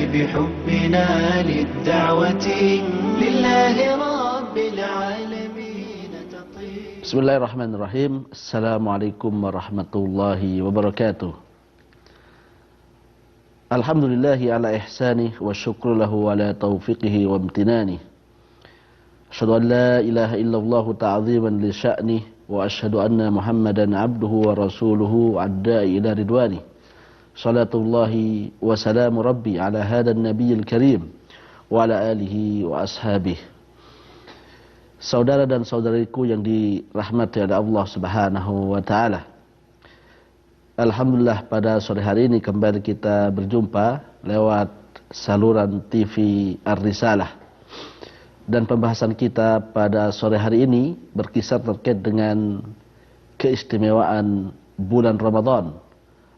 بحبنا للدعوة لله رب العالمين تطير. بسم الله الرحمن الرحيم. Assalamualaikum warahmatullahi wabarakatuh. Alhamdulillahi ala ihsanih wa syukru lahu ala taufiqihi wa amtinanih. Asyhadu an la ilaha illallah ta'ziman li sya'nih wa asyhadu anna Muhammadan abduhu wa rasuluhu adda'i ila ridwanih. Salatullahi wa salamu rabbi ala hadan nabiyil karim wa ala alihi wa ashabih. Saudara dan saudariku yang dirahmati oleh Allah Subhanahu wa taala. Alhamdulillah pada sore hari ini kembali kita berjumpa lewat saluran TV Ar-Risalah. Dan pembahasan kita pada sore hari ini berkisar terkait dengan keistimewaan bulan Ramadan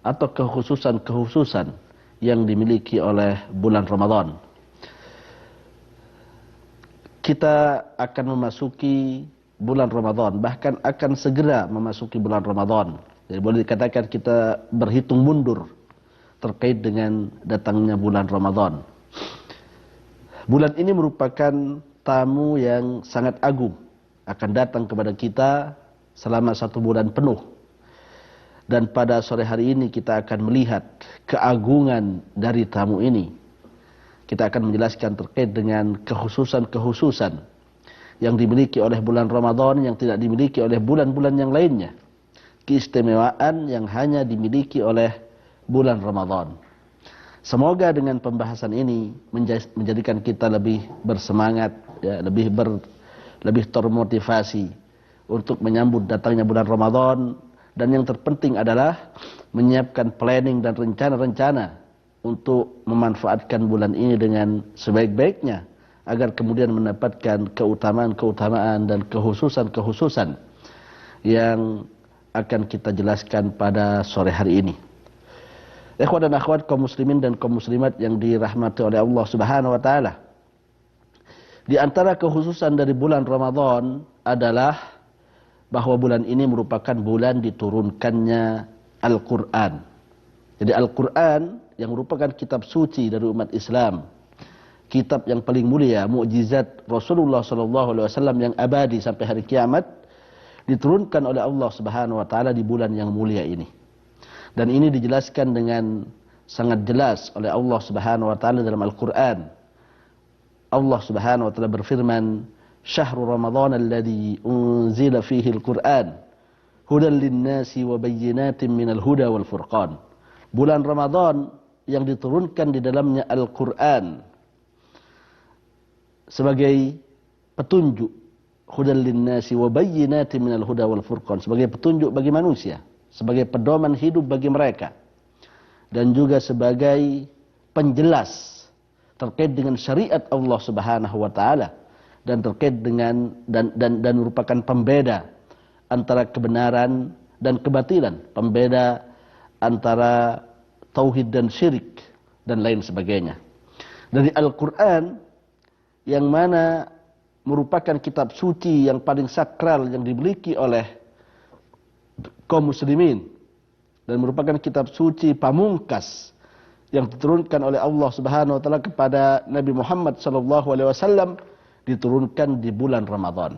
atau kekhususan-kekhususan yang dimiliki oleh bulan Ramadan. Kita akan memasuki bulan Ramadan, bahkan akan segera memasuki bulan Ramadan. Jadi boleh dikatakan kita berhitung mundur terkait dengan datangnya bulan Ramadan. Bulan ini merupakan tamu yang sangat agung, akan datang kepada kita selama 1 bulan penuh. Dan pada sore hari ini kita akan melihat keagungan dari tamu ini. Kita akan menjelaskan terkait dengan kekhususan-kekhususan yang dimiliki oleh bulan Ramadan yang tidak dimiliki oleh bulan-bulan yang lainnya. Keistimewaan yang hanya dimiliki oleh bulan Ramadan. Semoga dengan pembahasan ini menjadikan kita lebih bersemangat, ya, lebih termotivasi untuk menyambut datangnya bulan Ramadan, dan yang terpenting adalah menyiapkan planning dan rencana-rencana untuk memanfaatkan bulan ini dengan sebaik-baiknya agar kemudian mendapatkan keutamaan-keutamaan dan kekhususan-kekhususan yang akan kita jelaskan pada sore hari ini. Ikhwan dan akhwat kaum muslimin dan kaum muslimat yang dirahmati oleh Allah Subhanahu wa taala. Di antara kekhususan dari bulan Ramadan adalah bahwa bulan ini merupakan bulan diturunkannya Al-Qur'an. Jadi Al-Qur'an yang merupakan kitab suci dari umat Islam, kitab yang paling mulia, mukjizat Rasulullah sallallahu alaihi wasallam yang abadi sampai hari kiamat, diturunkan oleh Allah Subhanahu wa taala di bulan yang mulia ini. Dan ini dijelaskan dengan sangat jelas oleh Allah Subhanahu wa taala dalam Al-Qur'an. Allah Subhanahu wa taala berfirman, "Syahrul Ramadan alladzi unzila fihi al-Qur'an hudan lin-nasi wa bayyinatin minal huda wal furqan." Bulan Ramadan yang diturunkan di dalamnya Al-Qur'an sebagai petunjuk, hudan lin-nasi wa bayyinatin minal huda wal furqan, sebagai petunjuk bagi manusia, sebagai pedoman hidup bagi mereka, dan juga sebagai penjelas terkait dengan syariat Allah Subhanahu wa taala, dan terkait dengan dan merupakan pembeda antara kebenaran dan kebatilan, pembeda antara tauhid dan syirik dan lain sebagainya. Dari Al-Qur'an yang mana merupakan kitab suci yang paling sakral yang dimiliki oleh kaum muslimin dan merupakan kitab suci pamungkas yang diturunkan oleh Allah Subhanahu wa taala kepada Nabi Muhammad sallallahu alaihi wasallam, diturunkan di bulan Ramadan.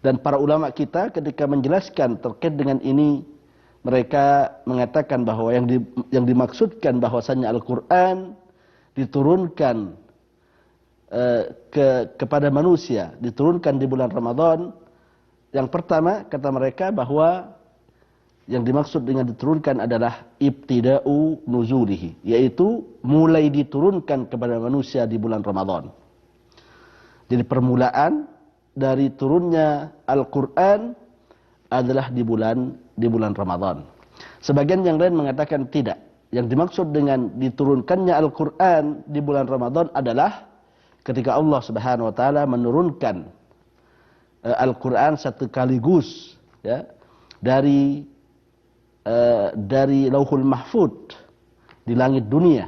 Dan para ulama kita ketika menjelaskan terkait dengan ini, mereka mengatakan bahwa yang dimaksudkan bahwasannya Al-Qur'an diturunkan kepada manusia, diturunkan di bulan Ramadan. Yang pertama kata mereka bahwa yang dimaksud dengan diturunkan adalah ibtida'u nuzulihi, yaitu mulai diturunkan kepada manusia di bulan Ramadan. Jadi permulaan dari turunnya Al-Qur'an adalah di bulan Ramadan. Sebagian yang lain mengatakan tidak. Yang dimaksud dengan diturunkannya Al-Qur'an di bulan Ramadan adalah ketika Allah Subhanahu wa taala menurunkan Al-Qur'an sekaligus, ya, dari Lauhul Mahfud di langit dunia,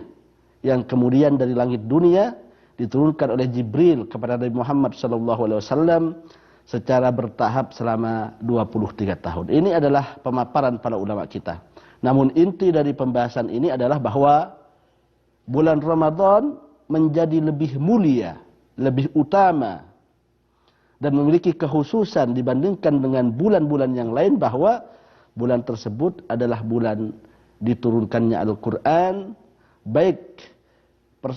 yang kemudian dari langit dunia diturunkan oleh Jibril kepada Nabi Muhammad SAW secara bertahap selama 23 tahun. Ini adalah pemaparan para ulama kita. Namun inti dari pembahasan ini adalah bahwa bulan Ramadan menjadi lebih mulia, lebih utama, dan memiliki kekhususan dibandingkan dengan bulan-bulan yang lain, bahwa bulan tersebut adalah bulan diturunkannya Al-Quran, baik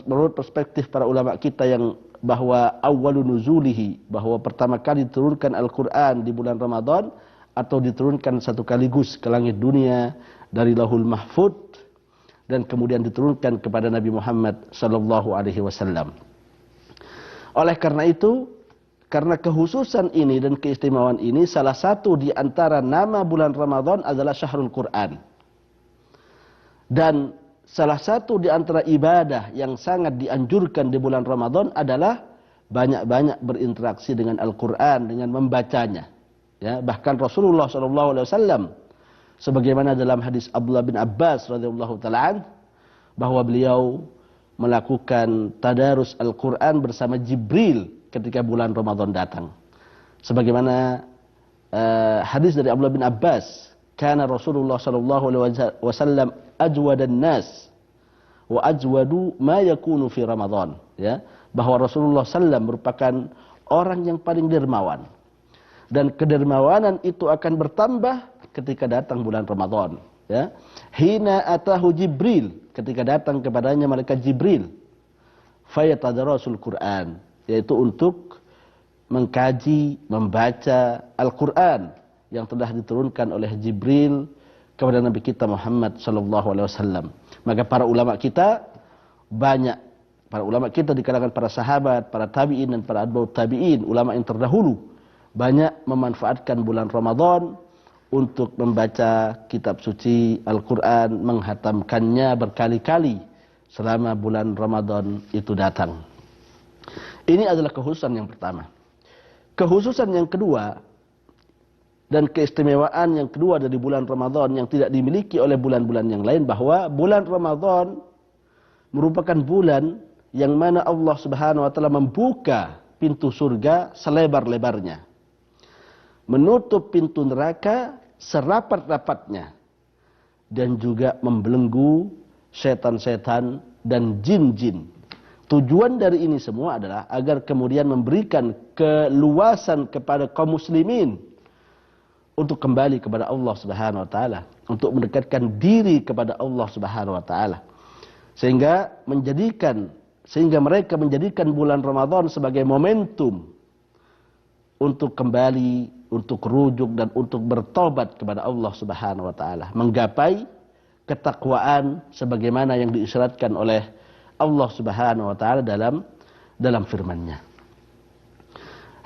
menurut perspektif para ulama kita yang bahwa awwalun nuzulihi, bahwa pertama kali diturunkan Al-Quran di bulan Ramadan, atau diturunkan satu kaligus ke langit dunia dari Lauhul Mahfuz dan kemudian diturunkan kepada Nabi Muhammad sallallahu alaihi wasallam. Oleh karena itu, karena kekhususan ini dan keistimewaan ini, salah satu di antara nama bulan Ramadan adalah Syahrul Quran. Dan salah satu di antara ibadah yang sangat dianjurkan di bulan Ramadan adalah banyak-banyak berinteraksi dengan Al-Quran, dengan membacanya. Ya, bahkan Rasulullah SAW, sebagaimana dalam hadis Abdullah bin Abbas radhiyallahu taala, bahwa beliau melakukan tadarus Al-Quran bersama Jibril ketika bulan Ramadan datang. Sebagaimana hadis dari Abdullah bin Abbas, kana Rasulullah SAW ajwadan nas wa ajwadu ma yakunu fi Ramadan, ya, bahwa Rasulullah SAW merupakan orang yang paling dermawan, dan kedermawanan itu akan bertambah ketika datang bulan Ramadan, ya. Hina atahu Jibril, ketika datang kepadanya malaikat Jibril, fayatadarasul Quran, yaitu untuk mengkaji, membaca Al-Quran yang telah diturunkan oleh Jibril kepada Nabi kita Muhammad sallallahu alaihi wasallam. Maka para ulama kita di kalangan para sahabat, para tabi'in dan para atba'ut tabi'in, ulama yang terdahulu, banyak memanfaatkan bulan Ramadan untuk membaca kitab suci Al-Quran, menghatamkannya berkali-kali selama bulan Ramadan itu datang. Ini adalah kekhususan yang pertama. Kekhususan yang kedua dan keistimewaan yang kedua dari bulan Ramadan yang tidak dimiliki oleh bulan-bulan yang lain, bahwa bulan Ramadan merupakan bulan yang mana Allah Subhanahu wa taala membuka pintu surga selebar-lebarnya, menutup pintu neraka serapat-rapatnya, dan juga membelenggu setan-setan dan jin-jin. Tujuan dari ini semua adalah agar kemudian memberikan keluasan kepada kaum muslimin untuk kembali kepada Allah Subhanahu wa taala, untuk mendekatkan diri kepada Allah Subhanahu wa taala. Sehingga mereka menjadikan bulan Ramadan sebagai momentum untuk kembali, untuk rujuk dan untuk bertobat kepada Allah Subhanahu wa taala, menggapai ketakwaan sebagaimana yang diisyaratkan oleh Allah Subhanahu wa taala dalam firman-Nya.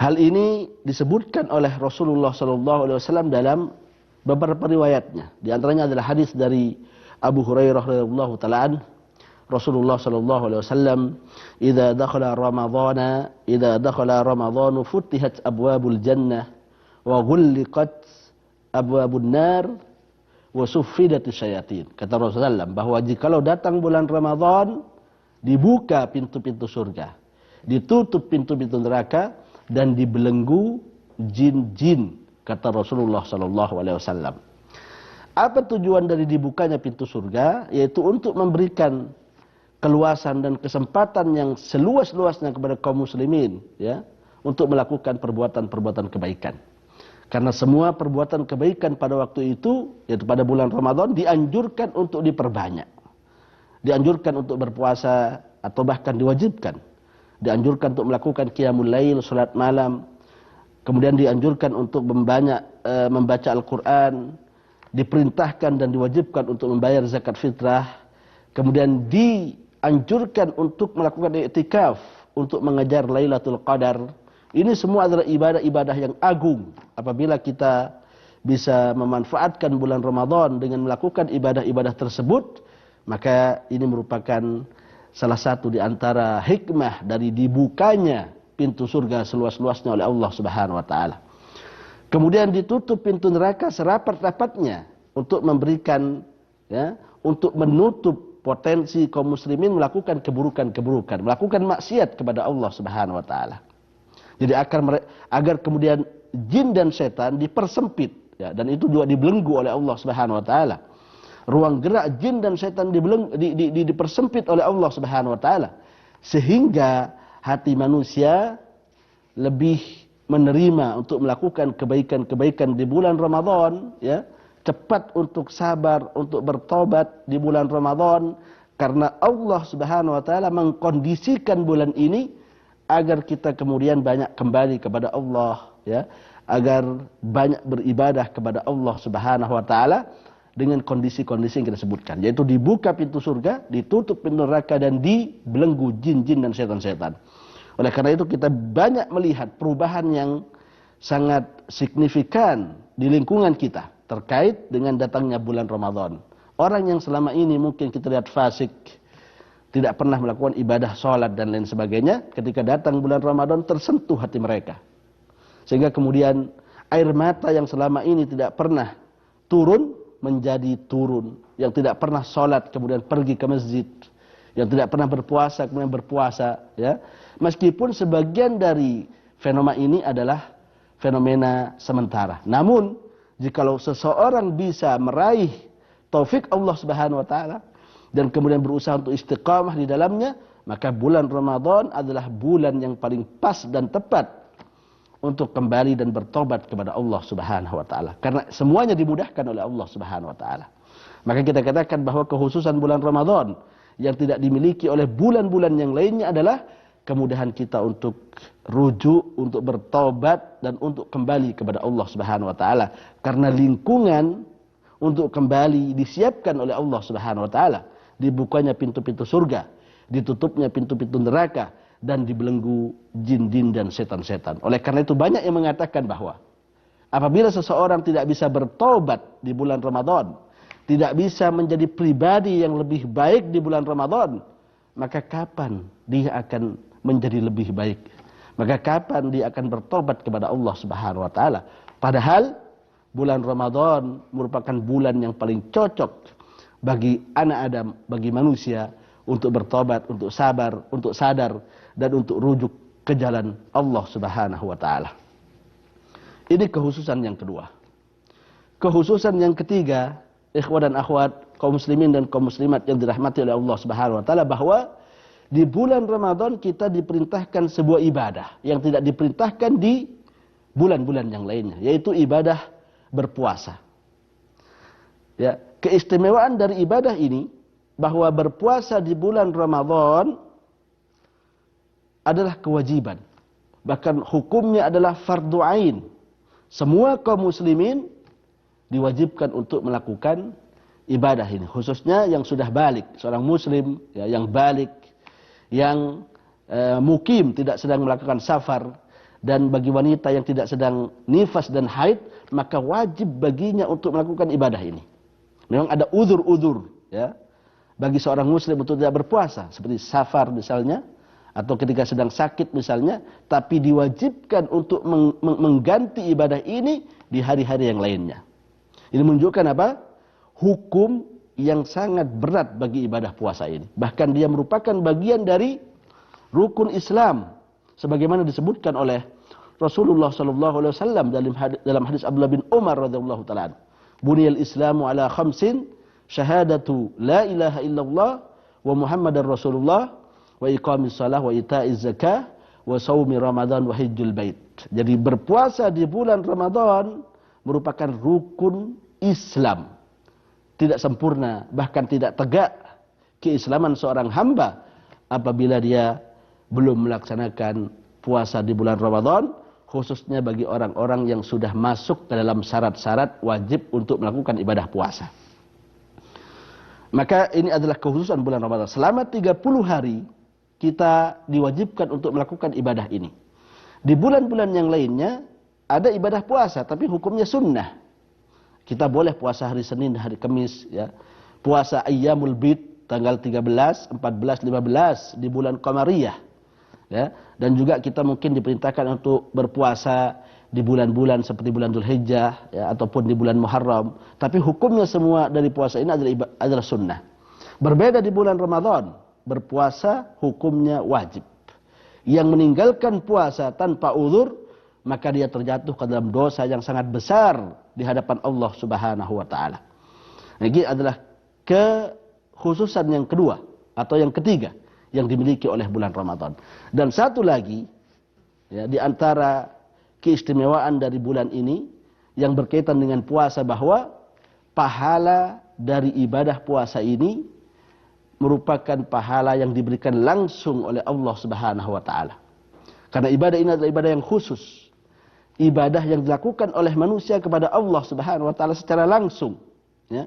Hal ini disebutkan oleh Rasulullah sallallahu alaihi wasallam dalam beberapa riwayatnya. Di antaranya adalah hadis dari Abu Hurairah radhiyallahu taala, Rasulullah sallallahu alaihi wasallam, "Idza dakhala Ramadhan futihat abwabul jannah wa ghulliqat abwabun nar wa suffidatis syayatin." Kata Rasulullah bahwa jikalau datang bulan Ramadan, dibuka pintu-pintu surga, ditutup pintu-pintu neraka, dan dibelenggu jin-jin, kata Rasulullah sallallahu alaihi wasallam. Apa tujuan dari dibukanya pintu surga? Yaitu untuk memberikan keluasan dan kesempatan yang seluas-luasnya kepada kaum muslimin, ya, untuk melakukan perbuatan-perbuatan kebaikan. Karena semua perbuatan kebaikan pada waktu itu, yaitu pada bulan Ramadan, dianjurkan untuk diperbanyak. Dianjurkan untuk berpuasa atau bahkan diwajibkan. Dianjurkan untuk melakukan qiyamul lail, salat malam. Kemudian dianjurkan untuk membaca Al-Quran. Diperintahkan dan diwajibkan untuk membayar zakat fitrah. Kemudian dianjurkan untuk melakukan i'tikaf, untuk mengejar Lailatul Qadar. Ini semua adalah ibadah-ibadah yang agung. Apabila kita bisa memanfaatkan bulan Ramadan dengan melakukan ibadah-ibadah tersebut, maka ini merupakan salah satu di antara hikmah dari dibukanya pintu surga seluas-luasnya oleh Allah Subhanahu wa taala. Kemudian ditutup pintu neraka serapat-rapatnya untuk memberikan, ya, untuk menutup potensi kaum muslimin melakukan keburukan-keburukan, melakukan maksiat kepada Allah Subhanahu wa taala. Jadi agar kemudian jin dan setan dipersempit, ya, dan itu juga dibelenggu oleh Allah Subhanahu wa taala. ruang gerak jin dan setan dipersempit oleh Allah Subhanahu wa taala, sehingga hati manusia lebih menerima untuk melakukan kebaikan-kebaikan di bulan Ramadan, ya, cepat untuk sabar, untuk bertobat di bulan Ramadan, karena Allah Subhanahu wa taala mengkondisikan bulan ini agar kita kemudian banyak kembali kepada Allah, ya, agar banyak beribadah kepada Allah Subhanahu wa taala dengan kondisi-kondisi yang kita sebutkan, yaitu dibuka pintu surga, ditutup pintu neraka, dan dibelenggu jin-jin dan setan-setan. Oleh karena itu kita banyak melihat perubahan yang sangat signifikan di lingkungan kita terkait dengan datangnya bulan Ramadan. Orang yang selama ini mungkin kita lihat fasik, tidak pernah melakukan ibadah sholat dan lain sebagainya, ketika datang bulan Ramadan tersentuh hati mereka. Sehingga kemudian air mata yang selama ini tidak pernah turun menjadi turun. Yang tidak pernah sholat kemudian pergi ke masjid. Yang tidak pernah berpuasa kemudian berpuasa, ya. Meskipun sebagian dari fenomena ini adalah fenomena sementara. Namun, jikalau seseorang bisa meraih taufik Allah Subhanahu wa taala dan kemudian berusaha untuk istiqamah di dalamnya, maka bulan Ramadan adalah bulan yang paling pas dan tepat untuk kembali dan bertobat kepada Allah Subhanahu wa taala. Karena semuanya dimudahkan oleh Allah Subhanahu wa taala. Maka kita katakan bahwa kekhususan bulan Ramadan yang tidak dimiliki oleh bulan-bulan yang lainnya adalah kemudahan kita untuk rujuk, untuk bertobat, dan untuk kembali kepada Allah Subhanahu wa taala. Karena lingkungan untuk kembali disiapkan oleh Allah Subhanahu wa taala. Dibukanya pintu-pintu surga, ditutupnya pintu-pintu neraka, dan dibelenggu jin-jin dan setan-setan. Oleh karena itu banyak yang mengatakan bahwa apabila seseorang tidak bisa bertobat di bulan Ramadan, tidak bisa menjadi pribadi yang lebih baik di bulan Ramadan, maka kapan dia akan menjadi lebih baik? Maka kapan dia akan bertobat kepada Allah Subhanahu wa taala? Padahal bulan Ramadan merupakan bulan yang paling cocok bagi anak Adam, bagi manusia untuk bertobat, untuk sabar, untuk sadar, dan untuk rujuk ke jalan Allah Subhanahu wa taala. Ini kekhususan yang kedua. Kekhususan yang ketiga, ikhwan dan akhwat, kaum muslimin dan kaum muslimat yang dirahmati oleh Allah Subhanahu wa taala, bahwa di bulan Ramadan kita diperintahkan sebuah ibadah yang tidak diperintahkan di bulan-bulan yang lainnya, yaitu ibadah berpuasa. Ya, keistimewaan dari ibadah ini bahwa berpuasa di bulan Ramadan adalah kewajiban. Bahkan hukumnya adalah fardu ain. Semua kaum muslimin diwajibkan untuk melakukan ibadah ini, khususnya yang sudah balik, seorang muslim, ya, yang balik, yang mukim, tidak sedang melakukan safar, dan bagi wanita yang tidak sedang nifas dan haid, maka wajib baginya untuk melakukan ibadah ini. Memang ada uzur-uzur, ya, bagi seorang muslim untuk tidak berpuasa, seperti safar misalnya, atau ketika sedang sakit misalnya, tapi diwajibkan untuk mengganti ibadah ini di hari-hari yang lainnya. Ini menunjukkan apa? Hukum yang sangat berat bagi ibadah puasa ini. Bahkan dia merupakan bagian dari rukun Islam, sebagaimana disebutkan oleh Rasulullah sallallahu alaihi wasallam dalam hadis Abdullah bin Umar radhiyallahu taala. Buniyal Islamu ala khamsin, syahadatu la ilaha illallah wa Muhammadar Rasulullah wa iqamis shalah wa ita'iz zakah wa shaumi Ramadan wa hajjul bait. Jadi berpuasa di bulan Ramadan merupakan rukun Islam. Tidak sempurna, bahkan tidak tegak keislaman seorang hamba apabila dia belum melaksanakan puasa di bulan Ramadan, khususnya bagi orang-orang yang sudah masuk ke dalam syarat-syarat wajib untuk melakukan ibadah puasa. Maka ini adalah kekhususan bulan Ramadan. Selama 30 hari kita diwajibkan untuk melakukan ibadah ini. Di bulan-bulan yang lainnya ada ibadah puasa, tapi hukumnya sunnah. Kita boleh puasa hari Senin, hari Kamis, ya. Puasa Ayyamul Bid tanggal 13, 14, 15 di bulan Qamariyah, ya. Dan juga kita mungkin diperintahkan untuk berpuasa di bulan-bulan seperti bulan Dzulhijjah, ya, ataupun di bulan Muharram. Tapi hukumnya semua dari puasa ini adalah sunnah. Berbeda di bulan Ramadan, berpuasa hukumnya wajib. Yang meninggalkan puasa tanpa uzur, maka dia terjatuh ke dalam dosa yang sangat besar di hadapan Allah Subhanahu wa taala. Ini adalah kekhususan yang kedua atau yang ketiga yang dimiliki oleh bulan Ramadan. Dan satu lagi, ya, di antara keistimewaan dari bulan ini yang berkaitan dengan puasa, bahwa pahala dari ibadah puasa ini merupakan pahala yang diberikan langsung oleh Allah Subhanahu wa taala. Karena ibadah ini adalah ibadah yang khusus. Ibadah yang dilakukan oleh manusia kepada Allah Subhanahu wa taala secara langsung, ya.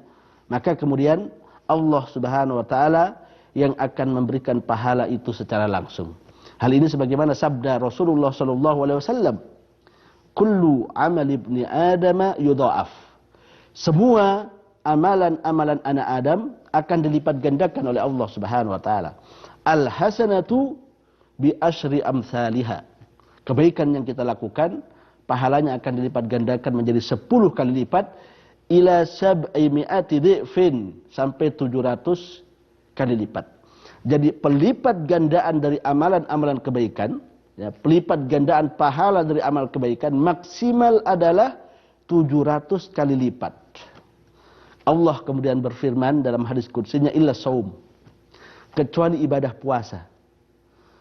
Maka kemudian Allah Subhanahu wa taala yang akan memberikan pahala itu secara langsung. Hal ini sebagaimana sabda Rasulullah sallallahu alaihi wasallam, "Kullu amal ibni Adam yudha'af." Semua amalan-amalan anak Adam akan dilipat gandakan oleh Allah Subhanahu wa taala. Al-hasanatu bi asyri amsalihha. Kebaikan yang kita lakukan pahalanya akan dilipat gandakan menjadi 10 kali lipat, ila sab'i mi'ati dhi'fin, sampai 700 kali lipat. Jadi pelipat gandaan dari amalan-amalan kebaikan, ya, pelipat gandaan pahala dari amal kebaikan maksimal adalah 700 kali lipat. Allah kemudian berfirman dalam hadis qudsinya, illa saum, kecuali ibadah puasa.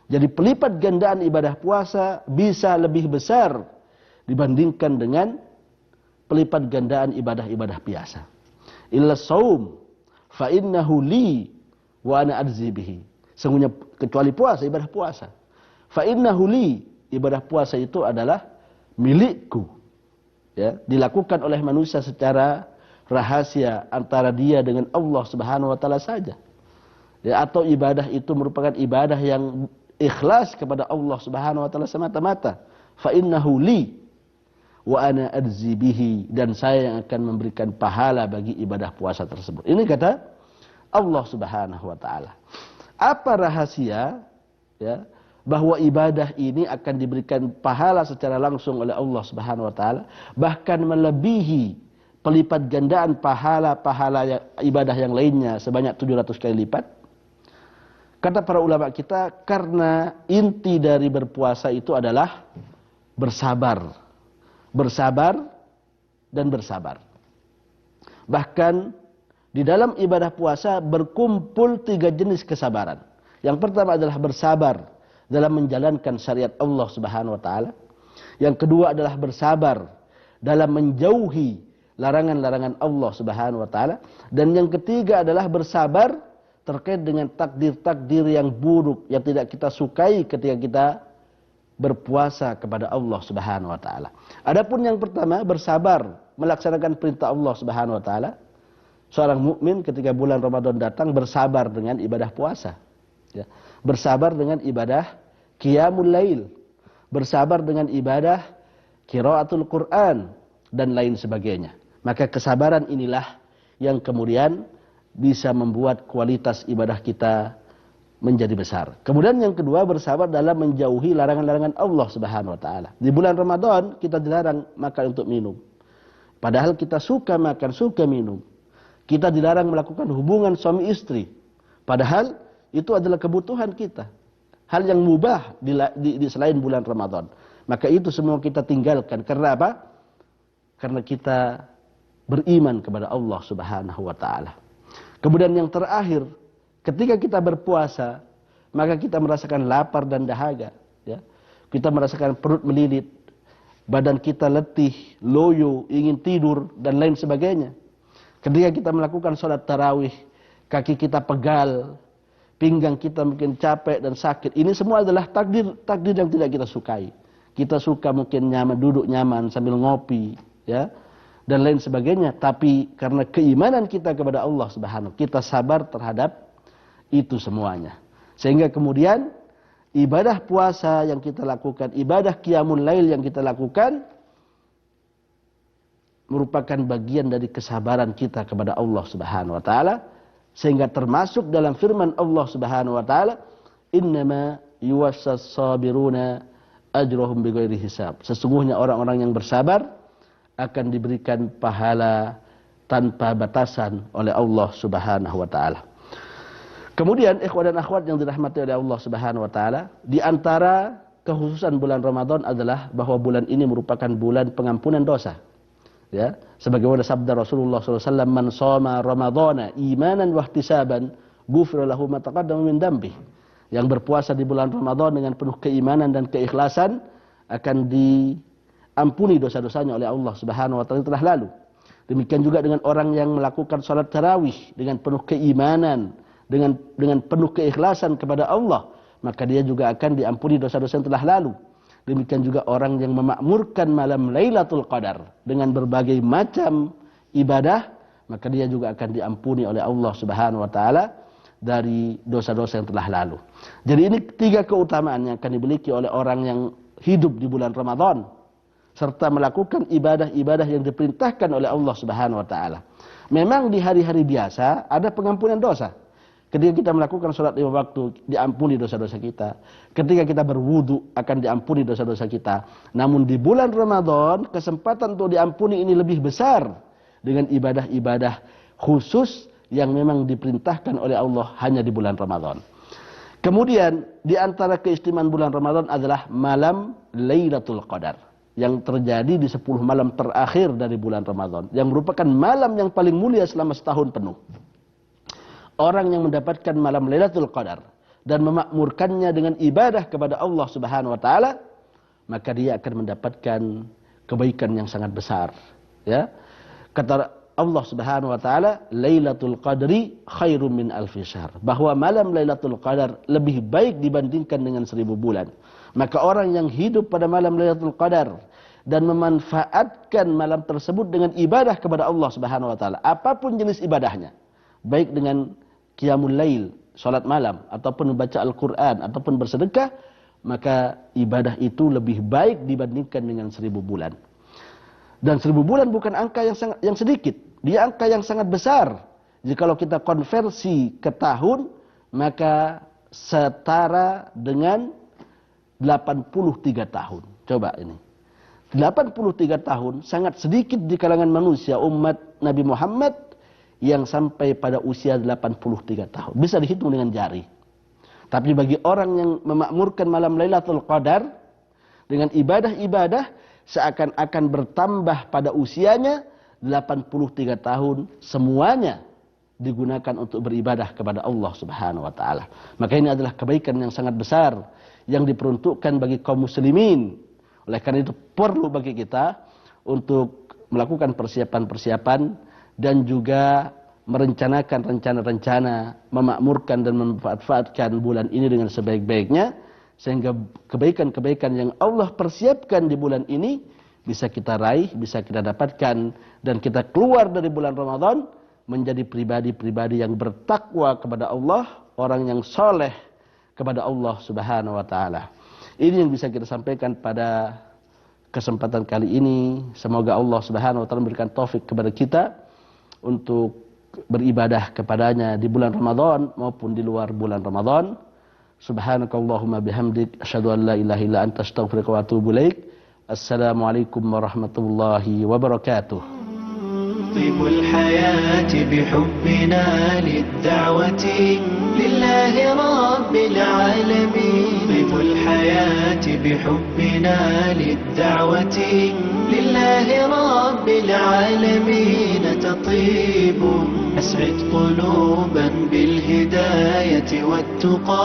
Jadi pelipat gandaan ibadah puasa bisa lebih besar dibandingkan dengan pelipat gandaan ibadah-ibadah biasa. Illa saum fa innahu li wa ana ajzi bihi. Sesungguhnya kecuali puasa, ibadah puasa. Fa innahu li, ibadah puasa itu adalah milikku. Ya, dilakukan oleh manusia secara rahasia antara dia dengan Allah Subhanahu wa taala saja. Ya, atau ibadah itu merupakan ibadah yang ikhlas kepada Allah Subhanahu wa taala semata-mata. Fa innahu li wa ana ajzi bihi, dan saya yang akan memberikan pahala bagi ibadah puasa tersebut. Ini kata Allah Subhanahu wa taala. Apa rahasia, ya, bahwa ibadah ini akan diberikan pahala secara langsung oleh Allah Subhanahu wa taala, bahkan melebihi pelipat gandaan pahala-pahala ibadah yang lainnya sebanyak 700 kali lipat? Kata para ulama kita, karena inti dari berpuasa itu adalah bersabar. Bersabar dan bersabar. Bahkan di dalam ibadah puasa berkumpul 3 jenis kesabaran. Yang pertama adalah bersabar dalam menjalankan syariat Allah Subhanahu wa taala. Yang kedua adalah bersabar dalam menjauhi larangan-larangan Allah Subhanahu wa taala, dan yang ketiga adalah bersabar terkait dengan takdir-takdir yang buruk yang tidak kita sukai ketika kita berpuasa kepada Allah Subhanahu wa taala. Adapun yang pertama, bersabar melaksanakan perintah Allah Subhanahu wa taala. Seorang mukmin ketika bulan Ramadan datang bersabar dengan ibadah puasa, ya. Bersabar dengan ibadah qiyamul lail, bersabar dengan ibadah qiraatul Quran dan lain sebagainya. Maka kesabaran inilah yang kemudian bisa membuat kualitas ibadah kita menjadi besar. Kemudian yang kedua, bersabar dalam menjauhi larangan-larangan Allah Subhanahu wa taala. Di bulan Ramadan kita dilarang makan untuk minum. Padahal kita suka makan, suka minum. Kita dilarang melakukan hubungan suami istri. Padahal itu adalah kebutuhan kita. Hal yang mubah di selain bulan Ramadan. Maka itu semua kita tinggalkan. Karena apa? Karena kita beriman kepada Allah Subhanahu wa taala. Kemudian yang terakhir, ketika kita berpuasa, maka kita merasakan lapar dan dahaga, ya. Kita merasakan perut melilit, badan kita letih, loyo, ingin tidur dan lain sebagainya. Ketika kita melakukan sholat tarawih, kaki kita pegal, pinggang kita mungkin capek dan sakit. Ini semua adalah takdir yang tidak kita sukai. Kita suka mungkin nyaman, duduk nyaman sambil ngopi, ya, dan lain sebagainya. Tapi karena keimanan kita kepada Allah Subhanahu, kita sabar terhadap itu semuanya. Sehingga kemudian ibadah puasa yang kita lakukan, ibadah qiyamul lail yang kita lakukan, merupakan bagian dari kesabaran kita kepada Allah Subhanahu wa taala, sehingga termasuk dalam firman Allah Subhanahu wa taala, innama yuwassas sabiruna ajruhum bighairi hisab. Sesungguhnya orang-orang yang bersabar akan diberikan pahala tanpa batasan oleh Allah Subhanahu wa taala. Kemudian ikhwan dan akhwat yang dirahmati oleh Allah Subhanahu wa taala, di antara kekhususan bulan Ramadan adalah bahwa bulan ini merupakan bulan pengampunan dosa. Ya, sebagaimana sabda Rasulullah SAW, "Man shoma Ramadhana imanan wa ihtisaban, ghufira lahu ma taqaddama min dhanbihi." Yang berpuasa di bulan Ramadan dengan penuh keimanan dan keikhlasan akan diampuni dosa-dosanya oleh Allah Subhanahu wa taala yang telah lalu. Demikian juga dengan orang yang melakukan salat tarawih dengan penuh keimanan, dengan penuh keikhlasan kepada Allah, maka dia juga akan diampuni dosa-dosa yang telah lalu. Demikian juga orang yang memakmurkan malam Lailatul Qadar dengan berbagai macam ibadah, maka dia juga akan diampuni oleh Allah Subhanahu wa taala dari dosa-dosa yang telah lalu. Jadi ini 3 keutamaan yang akan dimiliki oleh orang yang hidup di bulan Ramadan serta melakukan ibadah-ibadah yang diperintahkan oleh Allah Subhanahu wa taala. Memang di hari-hari biasa ada pengampunan dosa. Ketika kita melakukan sholat 5 waktu, diampuni dosa-dosa kita. Ketika kita berwudu, akan diampuni dosa-dosa kita. Namun di bulan Ramadan, kesempatan untuk diampuni ini lebih besar dengan ibadah-ibadah khusus yang memang diperintahkan oleh Allah hanya di bulan Ramadan. Kemudian, di antara keistimewaan bulan Ramadan adalah malam Lailatul Qadar, yang terjadi di 10 malam terakhir dari bulan Ramadan, yang merupakan malam yang paling mulia selama setahun penuh. Orang yang mendapatkan malam Lailatul Qadar dan memakmurkannya dengan ibadah kepada Allah Subhanahu wa taala, maka dia akan mendapatkan kebaikan yang sangat besar. Ya. Kata Allah Subhanahu wa taala, "Lailatul Qadri khairum min alfi syahr." Bahwa malam Lailatul Qadar lebih baik dibandingkan dengan 1000 bulan. Maka orang yang hidup pada malam Lailatul Qadar dan memanfaatkan malam tersebut dengan ibadah kepada Allah Subhanahu wa taala, apapun jenis ibadahnya, baik dengan qiyamul lail, salat malam, ataupun membaca Al-Quran, ataupun bersedekah, maka ibadah itu lebih baik dibandingkan dengan 1000 bulan. Dan 1000 bulan bukan angka yang sedikit, dia angka yang sangat besar. Jikalau kita konversi ke tahun, maka setara dengan 83 tahun. Coba ini. 83 tahun sangat sedikit di kalangan manusia umat Nabi Muhammad yang sampai pada usia 83 tahun. Bisa dihitung dengan jari. Tapi bagi orang yang memakmurkan malam Lailatul Qadar dengan ibadah-ibadah, seakan-akan bertambah pada usianya 83 tahun, semuanya digunakan untuk beribadah kepada Allah Subhanahu wa taala. Maka ini adalah kebaikan yang sangat besar yang diperuntukkan bagi kaum muslimin. Oleh karena itu perlu bagi kita untuk melakukan persiapan-persiapan dan juga merencanakan rencana-rencana, memakmurkan dan memanfaatkan bulan ini dengan sebaik-baiknya, sehingga kebaikan-kebaikan yang Allah persiapkan di bulan ini bisa kita raih, bisa kita dapatkan, dan kita keluar dari bulan Ramadan menjadi pribadi-pribadi yang bertakwa kepada Allah, orang yang soleh kepada Allah Subhanahu wa taala. Ini yang bisa kita sampaikan pada kesempatan kali ini. Semoga Allah Subhanahu wa taala memberikan taufik kepada kita untuk beribadah kepadanya di bulan Ramadan maupun di luar bulan Ramadan. Subhanakallahumma bihamdik, asyhadu an la ilaha illa anta, astaghfiruka wa atubu ilaik. Assalamualaikum warahmatullahi wabarakatuh. طيب الحياة بحبنا للدعوة لله رب العالمين. طيب الحياة بحبنا للدعوة لله رب العالمين. تطيب أسعد قلوبا بالهداية والتقى.